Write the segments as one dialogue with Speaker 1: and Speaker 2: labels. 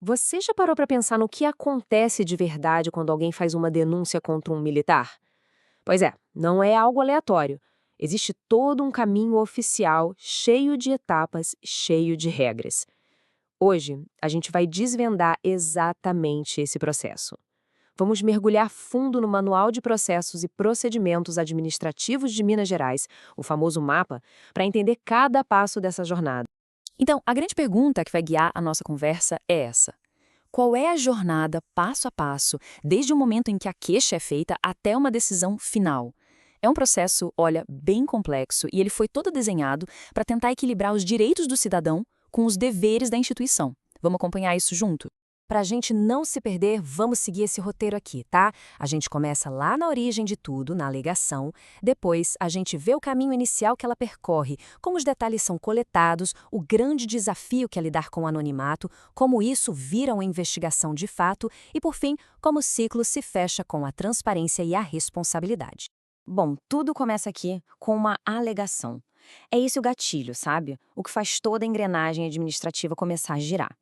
Speaker 1: Você já parou para pensar no que acontece de verdade quando alguém faz uma denúncia contra um militar? Pois é, não é algo aleatório. Existe todo um caminho oficial, cheio de etapas, cheio de regras. Hoje, a gente vai desvendar exatamente esse processo. Vamos mergulhar fundo no Manual de Processos e Procedimentos Administrativos de Minas Gerais, o famoso MAPA, para entender cada passo dessa jornada.
Speaker 2: Então, a grande pergunta que vai guiar a nossa conversa é essa: qual é a jornada passo a passo, desde o momento em que a queixa é feita até uma decisão final? É um processo, olha, bem complexo e ele foi todo desenhado para tentar equilibrar os direitos do cidadão com os deveres da instituição. Vamos acompanhar isso junto?
Speaker 1: Para a gente não se perder, vamos seguir esse roteiro aqui, tá? A gente começa lá na origem de tudo, na alegação. Depois, a gente vê o caminho inicial que ela percorre, como os detalhes são coletados, o grande desafio que é lidar com o anonimato, como isso vira uma investigação de fato e, por fim, como o ciclo se fecha com a transparência e a responsabilidade. Bom, tudo começa aqui com uma alegação. É esse o gatilho, sabe? O que faz toda a engrenagem administrativa começar a girar.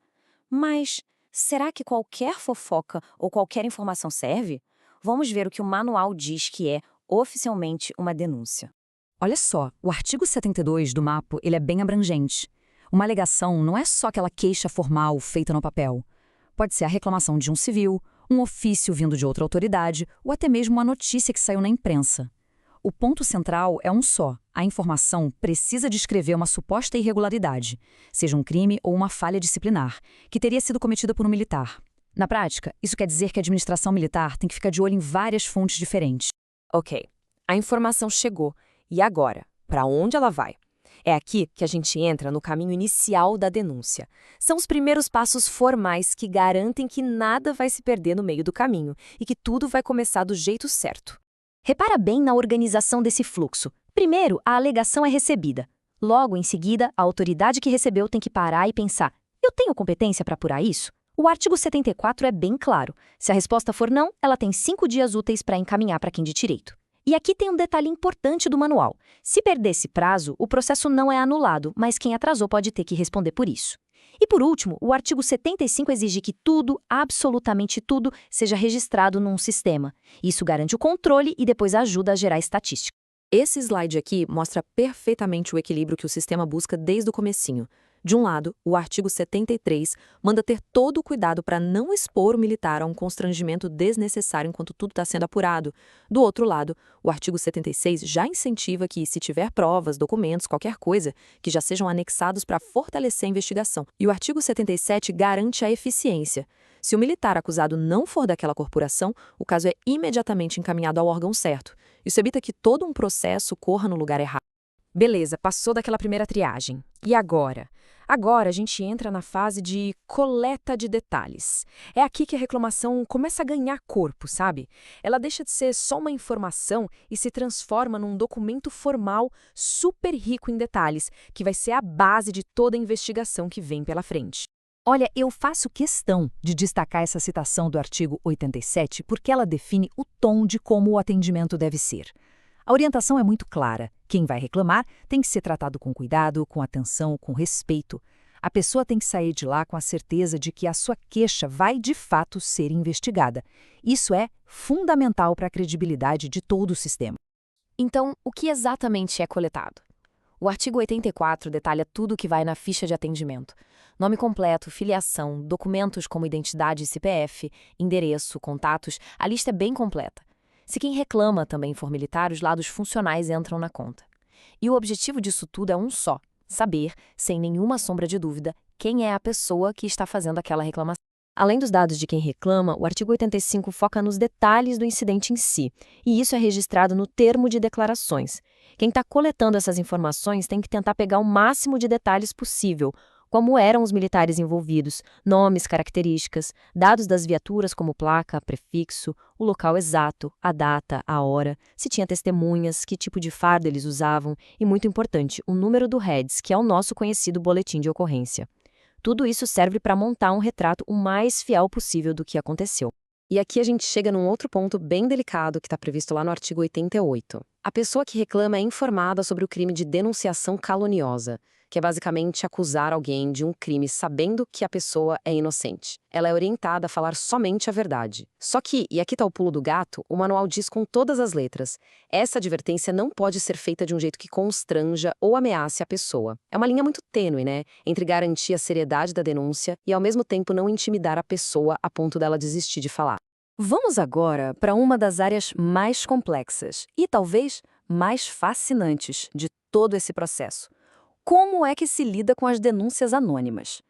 Speaker 1: Mas será que qualquer fofoca ou qualquer informação serve? Vamos ver o que o manual diz que é oficialmente uma denúncia.
Speaker 2: Olha só, o artigo 72 do MAPO ele é bem abrangente. Uma alegação não é só aquela queixa formal feita no papel. Pode ser a reclamação de um civil, um ofício vindo de outra autoridade ou até mesmo uma notícia que saiu na imprensa. O ponto central é um só: a informação precisa descrever uma suposta irregularidade, seja um crime ou uma falha disciplinar, que teria sido cometida por um militar. Na prática, isso quer dizer que a administração militar tem que ficar de olho em várias fontes diferentes.
Speaker 1: Ok, a informação chegou. E agora? Para onde ela vai? É aqui que a gente entra no caminho inicial da denúncia. São os primeiros passos formais que garantem que nada vai se perder no meio do caminho e que tudo vai começar do jeito certo. Repara bem na organização desse fluxo. Primeiro, a alegação é recebida. Logo, em seguida, a autoridade que recebeu tem que parar e pensar: eu tenho competência para apurar isso? O artigo 74 é bem claro. Se a resposta for não, ela tem 5 dias úteis para encaminhar para quem de direito. E aqui tem um detalhe importante do manual. Se perder esse prazo, o processo não é anulado, mas quem atrasou pode ter que responder por isso. E por último, o artigo 75 exige que tudo, absolutamente tudo, seja registrado num sistema. Isso garante o controle e depois ajuda a gerar estatística. Esse slide aqui mostra perfeitamente o equilíbrio que o sistema busca desde o comecinho. De um lado, o artigo 73 manda ter todo o cuidado para não expor o militar a um constrangimento desnecessário enquanto tudo está sendo apurado. Do outro lado, o artigo 76 já incentiva que, se tiver provas, documentos, qualquer coisa, que já sejam anexados para fortalecer a investigação. E o artigo 77 garante a eficiência. Se o militar acusado não for daquela corporação, o caso é imediatamente encaminhado ao órgão certo. Isso evita que todo um processo corra no lugar errado. Beleza, passou daquela primeira triagem. E agora? Agora a gente entra na fase de coleta de detalhes. É aqui que a reclamação começa a ganhar corpo, sabe? Ela deixa de ser só uma informação e se transforma num documento formal super rico em detalhes, que vai ser a base de toda a investigação que vem pela frente.
Speaker 2: Olha, eu faço questão de destacar essa citação do artigo 87 porque ela define o tom de como o atendimento deve ser. A orientação é muito clara. Quem vai reclamar tem que ser tratado com cuidado, com atenção, com respeito. A pessoa tem que sair de lá com a certeza de que a sua queixa vai de fato ser investigada. Isso é fundamental para a credibilidade de todo o sistema.
Speaker 1: Então, o que exatamente é coletado? O artigo 84 detalha tudo o que vai na ficha de atendimento. Nome completo, filiação, documentos como identidade e CPF, endereço, contatos, a lista é bem completa. Se quem reclama também for militar, os lados funcionais entram na conta. E o objetivo disso tudo é um só: saber, sem nenhuma sombra de dúvida, quem é a pessoa que está fazendo aquela reclamação. Além dos dados de quem reclama, o artigo 85 foca nos detalhes do incidente em si, e isso é registrado no termo de declarações. Quem está coletando essas informações tem que tentar pegar o máximo de detalhes possível, como eram os militares envolvidos, nomes, características, dados das viaturas como placa, prefixo, o local exato, a data, a hora, se tinha testemunhas, que tipo de farda eles usavam e, muito importante, o número do REDS, que é o nosso conhecido boletim de ocorrência. Tudo isso serve para montar um retrato o mais fiel possível do que aconteceu. E aqui a gente chega num outro ponto bem delicado que está previsto lá no artigo 88. A pessoa que reclama é informada sobre o crime de denunciação caluniosa, que é basicamente acusar alguém de um crime sabendo que a pessoa é inocente. Ela é orientada a falar somente a verdade. Só que, e aqui tá o pulo do gato, o manual diz com todas as letras, essa advertência não pode ser feita de um jeito que constranja ou ameace a pessoa. É uma linha muito tênue, né? Entre garantir a seriedade da denúncia e, ao mesmo tempo, não intimidar a pessoa a ponto dela desistir de falar. Vamos agora para uma das áreas mais complexas e, talvez, mais fascinantes de todo esse processo. Como é que se lida com as denúncias anônimas?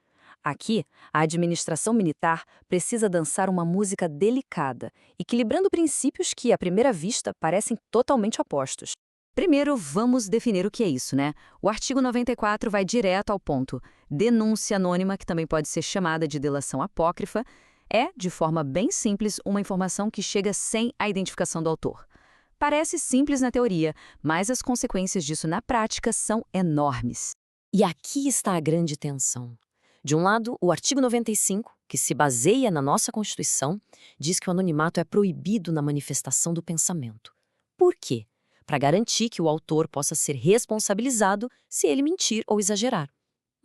Speaker 1: Aqui, a administração militar precisa dançar uma música delicada, equilibrando princípios que, à primeira vista, parecem totalmente opostos. Primeiro, vamos definir o que é isso, né? O artigo 94 vai direto ao ponto. Denúncia anônima, que também pode ser chamada de delação apócrifa, é, de forma bem simples, uma informação que chega sem a identificação do autor. Parece simples na teoria, mas as consequências disso na prática são enormes. E aqui está a grande tensão. De um lado, o artigo 95, que se baseia na nossa Constituição, diz que o anonimato é proibido na manifestação do pensamento. Por quê? Para garantir que o autor possa ser responsabilizado se ele mentir ou exagerar.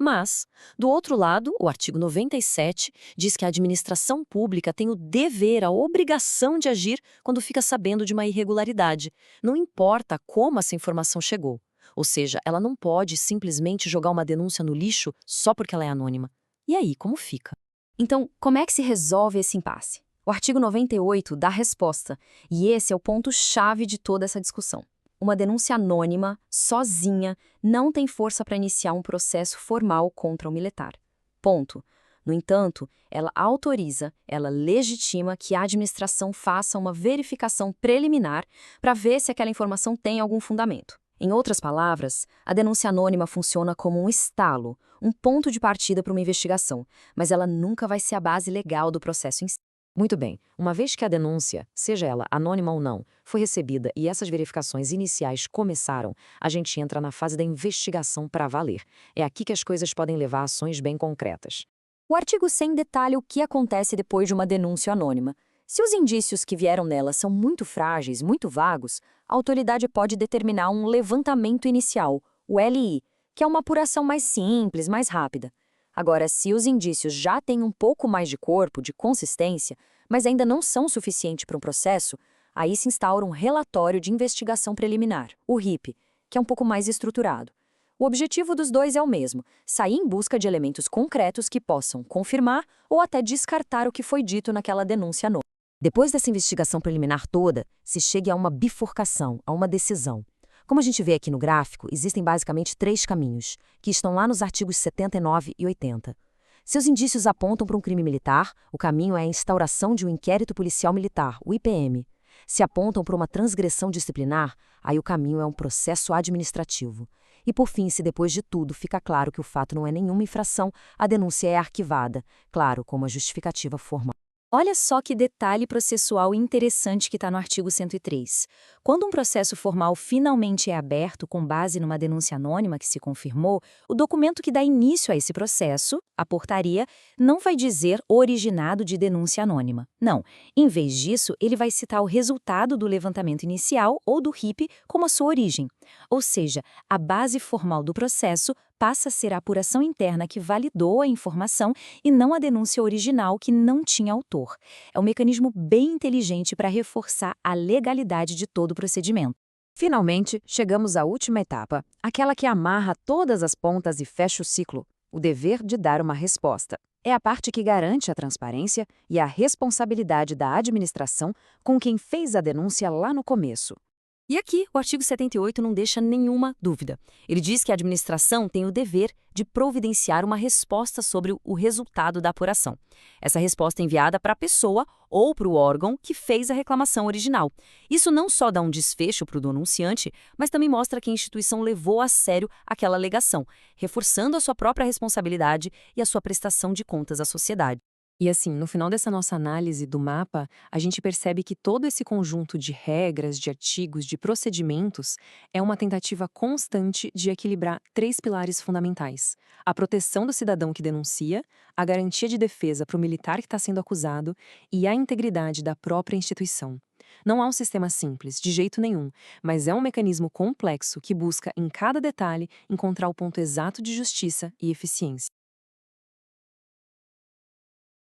Speaker 1: Mas, do outro lado, o artigo 97 diz que a administração pública tem o dever, a obrigação de agir quando fica sabendo de uma irregularidade. Não importa como essa informação chegou. Ou seja, ela não pode simplesmente jogar uma denúncia no lixo só porque ela é anônima. E aí, como fica? Então, como é que se resolve esse impasse? O artigo 98 dá resposta, e esse é o ponto-chave de toda essa discussão. Uma denúncia anônima, sozinha, não tem força para iniciar um processo formal contra o militar. Ponto. No entanto, ela autoriza, ela legitima que a administração faça uma verificação preliminar para ver se aquela informação tem algum fundamento. Em outras palavras, a denúncia anônima funciona como um estalo, um ponto de partida para uma investigação, mas ela nunca vai ser a base legal do processo em si. Muito bem, uma vez que a denúncia, seja ela anônima ou não, foi recebida e essas verificações iniciais começaram, a gente entra na fase da investigação para valer. É aqui que as coisas podem levar a ações bem concretas. O artigo 100 detalha o que acontece depois de uma denúncia anônima. Se os indícios que vieram nela são muito frágeis, muito vagos, a autoridade pode determinar um levantamento inicial, o LI, que é uma apuração mais simples, mais rápida. Agora, se os indícios já têm um pouco mais de corpo, de consistência, mas ainda não são suficientes para um processo, aí se instaura um relatório de investigação preliminar, o RIP, que é um pouco mais estruturado. O objetivo dos dois é o mesmo, sair em busca de elementos concretos que possam confirmar ou até descartar o que foi dito naquela denúncia anônima. Depois dessa investigação preliminar toda, se chega a uma bifurcação, a uma decisão. Como a gente vê aqui no gráfico, existem basicamente 3 caminhos, que estão lá nos artigos 79 e 80. Se os indícios apontam para um crime militar, o caminho é a instauração de um inquérito policial militar, o IPM. Se apontam para uma transgressão disciplinar, aí o caminho é um processo administrativo. E por fim, se depois de tudo fica claro que o fato não é nenhuma infração, a denúncia é arquivada, claro, com uma justificativa formal. Olha só que detalhe processual interessante que está no artigo 103. Quando um processo formal finalmente é aberto com base numa denúncia anônima que se confirmou, o documento que dá início a esse processo, a portaria, não vai dizer originado de denúncia anônima. Não. Em vez disso, ele vai citar o resultado do levantamento inicial ou do RIP como a sua origem. Ou seja, a base formal do processo passa a ser a apuração interna que validou a informação e não a denúncia original que não tinha autor. É um mecanismo bem inteligente para reforçar a legalidade de todo o procedimento. Finalmente, chegamos à última etapa, aquela que amarra todas as pontas e fecha o ciclo, o dever de dar uma resposta. É a parte que garante a transparência e a responsabilidade da administração com quem fez a denúncia lá no começo. E aqui, o artigo 78 não deixa nenhuma dúvida. Ele diz que a administração tem o dever de providenciar uma resposta sobre o resultado da apuração. Essa resposta é enviada para a pessoa ou para o órgão que fez a reclamação original. Isso não só dá um desfecho para o denunciante, mas também mostra que a instituição levou a sério aquela alegação, reforçando a sua própria responsabilidade e a sua prestação de contas à sociedade. E assim, no final dessa nossa análise do mapa, a gente percebe que todo esse conjunto de regras, de artigos, de procedimentos é uma tentativa constante de equilibrar 3 pilares fundamentais: a proteção do cidadão que denuncia, a garantia de defesa para o militar que está sendo acusado e a integridade da própria instituição. Não há um sistema simples, de jeito nenhum, mas é um mecanismo complexo que busca, em cada detalhe, encontrar o ponto exato de justiça e eficiência.